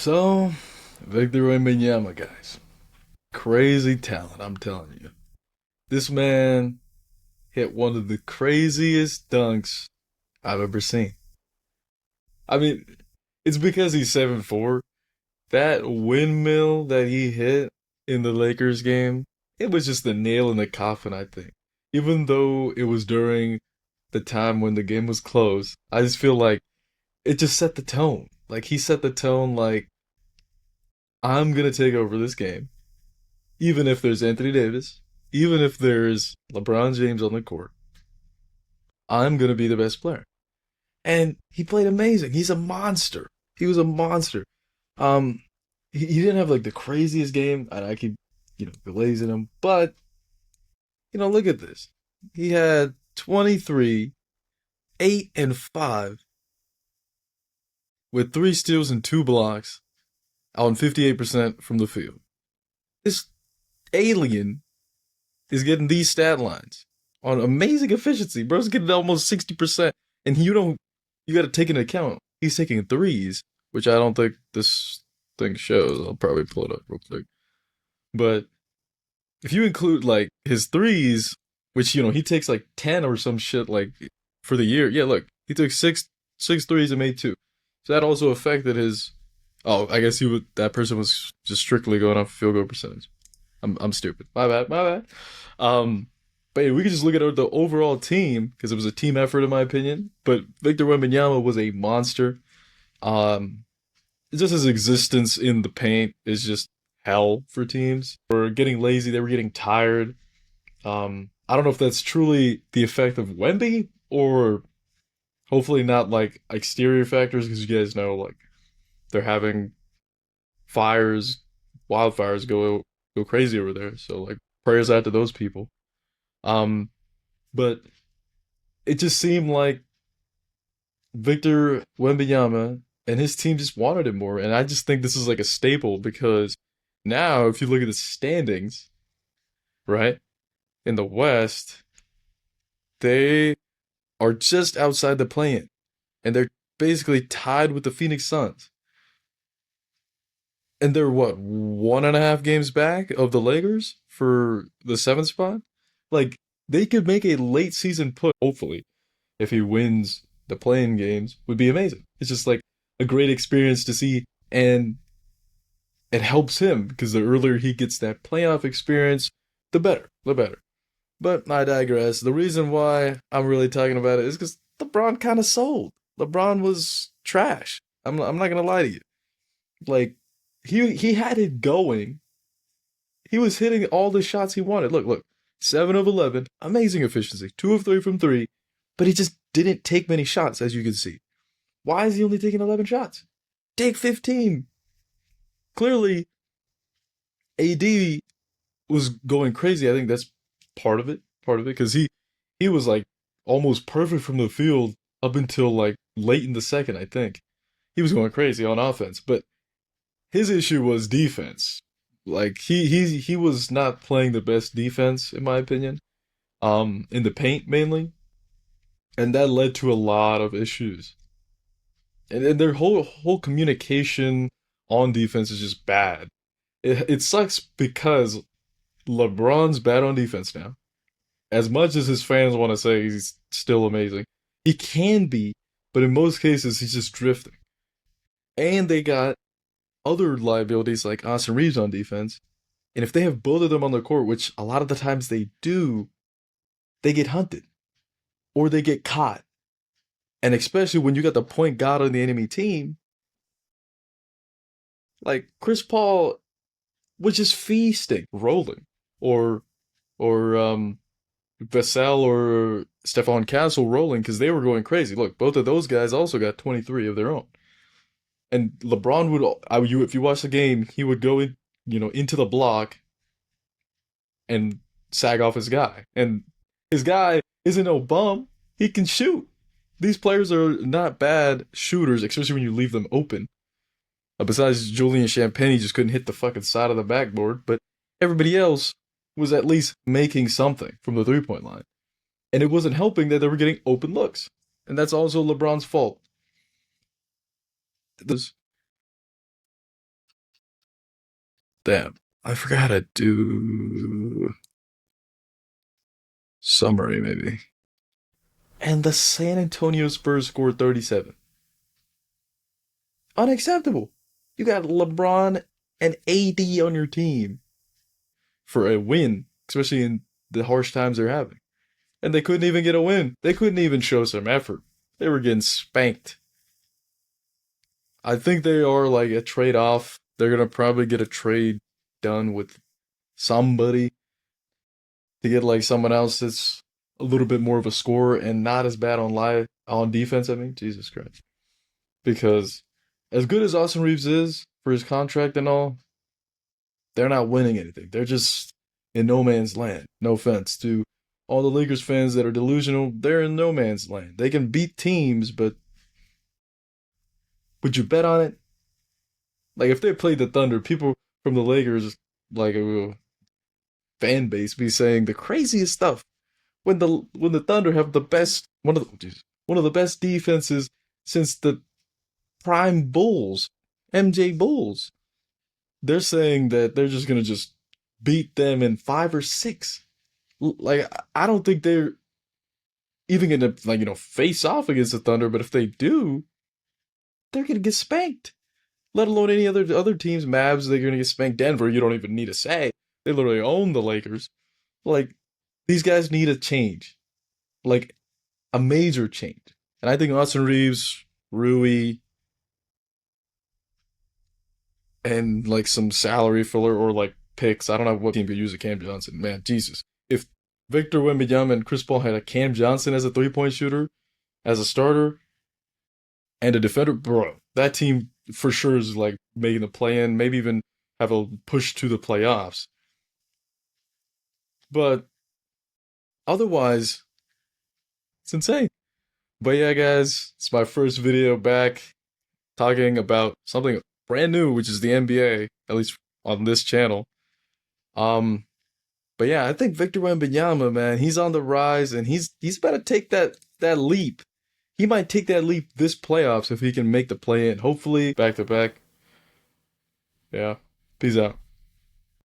So, Victor Wembanyama, guys. Crazy talent, I'm telling you. This man hit one of the craziest dunks I've ever seen. I mean, it's because he's 7'4". That windmill that he hit in the Lakers game, it was just the nail in the coffin, I think. Even though it was during the time when the game was close, I just feel like it just set the tone. Like, he set the tone like, I'm gonna take over this game. Even if there's Anthony Davis, even if there's LeBron James on the court, I'm going to be the best player. And he played amazing. He's a monster. He was a monster. Um, he didn't have like the craziest game, and I keep, glazing him. But, look at this. He had 23, 8, and 5 with 3 steals and 2 blocks on 58% from the field. This alien is getting these stat lines on amazing efficiency. Bro's getting almost 60%. And you got to take into account, he's taking threes, which I don't think this thing shows. I'll probably pull it up real quick. But if you include like his threes, which, he takes like 10 or some shit like for the year. Yeah, look, he took six threes and made 2. So that also affected his, oh, I guess that person was just strictly going off field goal percentage. I'm stupid. My bad. But yeah, we could just look at the overall team because it was a team effort in my opinion. But Victor Wembanyama was a monster. Just his existence in the paint is just hell for teams. They were getting lazy. They were getting tired. I don't know if that's truly the effect of Wemby or hopefully not like exterior factors because you guys know like they're having wildfires go crazy over there. So like prayers out to those people. Um, but it just seemed like Victor Wembanyama and his team just wanted it more, and I just think this is like a staple because now if you look at the standings, right, in the West, they are just outside the play-in, and they're basically tied with the Phoenix Suns. And they're what, 1.5 games back of the Lakers for the 7th spot? Like, they could make a late season push, hopefully, if he wins the playing games, would be amazing. It's just like a great experience to see, and it helps him because the earlier he gets that playoff experience, the better, the better. But I digress. The reason why I'm really talking about it is because LeBron kind of sold. LeBron was trash. I'm not gonna lie to you. Like he had it going. He was hitting all the shots he wanted. Look, 7 of 11, amazing efficiency. 2 of 3 from three, but he just didn't take many shots, as you can see. Why is he only taking 11 shots? Take 15. Clearly, AD was going crazy. I think that's part of it. Because he was like almost perfect from the field up until like late in the second, I think. He was going crazy on offense, but his issue was defense. Like he was not playing the best defense in my opinion. In the paint mainly, and that led to a lot of issues. And their whole communication on defense is just bad. It sucks because LeBron's bad on defense now. As much as his fans want to say he's still amazing, he can be, but in most cases he's just drifting. And they got other liabilities like Austin Reeves on defense. And if they have both of them on the court, which a lot of the times they do, they get hunted or they get caught. And especially when you got the point guard on the enemy team, like Chris Paul was just feasting, rolling, or Vassell or Stephon Castle rolling because they were going crazy. Look, both of those guys also got 23 of their own. And LeBron if you watch the game, he would go into the block and sag off his guy. And his guy isn't no bum. He can shoot. These players are not bad shooters, especially when you leave them open. Besides Julian Champagne, he just couldn't hit the fucking side of the backboard. But everybody else was at least making something from the three-point line. And it wasn't helping that they were getting open looks. And that's also LeBron's fault. Damn, I forgot how to do summary maybe. And the San Antonio Spurs scored 37. Unacceptable. You got LeBron and AD on your team for a win, especially in the harsh times they're having. And they couldn't even get a win. They couldn't even show some effort. They were getting spanked. I think they are like a trade off. They're gonna probably get a trade done with somebody to get like someone else that's a little bit more of a scorer and not as bad on defense. I mean, Jesus Christ. Because as good as Austin Reeves is for his contract and all, they're not winning anything. They're just in no man's land. No offense to all the Lakers fans that are delusional. They're in no man's land. They can beat teams, but would you bet on it? Like if they played the Thunder, people from the Lakers, like a fan base, be saying the craziest stuff when the Thunder have the best one of the best defenses since the prime Bulls, MJ Bulls. They're saying that they're just gonna just beat them in 5 or 6. Like I don't think they're even gonna like face off against the Thunder, but if they do, they're gonna get spanked. Let alone any other teams. Mavs, they're gonna get spanked. Denver, you don't even need to say. They literally own the Lakers. Like these guys need a change, like a major change. And I think Austin Reeves, Rui, and like some salary filler or like picks. I don't know what team could use a Cam Johnson. Man, Jesus. If Victor Wembanyama and Chris Paul had a Cam Johnson as a 3-point shooter, as a starter, and a defender, bro, that team for sure is like making the play-in, maybe even have a push to the playoffs. But otherwise, it's insane. But yeah, guys, it's my first video back talking about something brand new, which is the NBA, at least on this channel. Um, but yeah, I think Victor Wembanyama, man, he's on the rise, and he's about to take that leap. He might take that leap this playoffs if he can make the play in. Hopefully, back to back. Yeah. Peace out.